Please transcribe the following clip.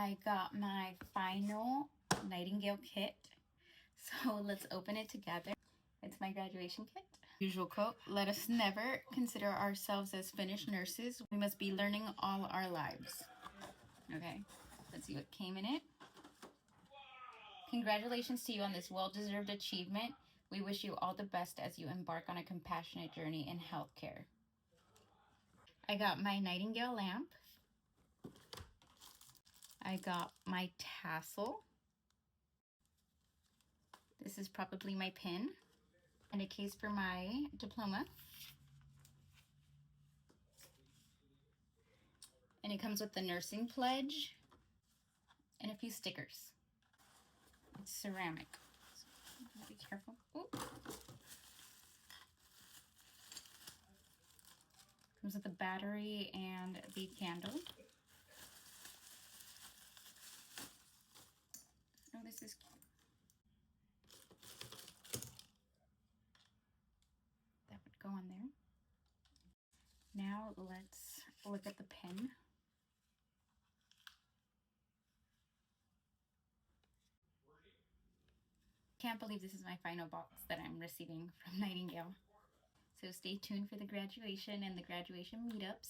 I got my final Nightingale kit. So let's open it together. It's my graduation kit. Usual quote, let us never consider ourselves as finished nurses. We must be learning all our lives. Okay, let's see what came in it. Congratulations to you on this well-deserved achievement. We wish you all the best as you embark on a compassionate journey in healthcare. I got my Nightingale lamp. I got my tassel. This is probably my pin. And a case for my diploma. And it comes with the nursing pledge and a few stickers. It's ceramic. So be careful. Ooh. Comes with the battery and the candle. Oh, this is cute. That would go on there. Now let's look at the pin. Can't believe this is my final box that I'm receiving from Nightingale. So stay tuned for the graduation and the graduation meetups.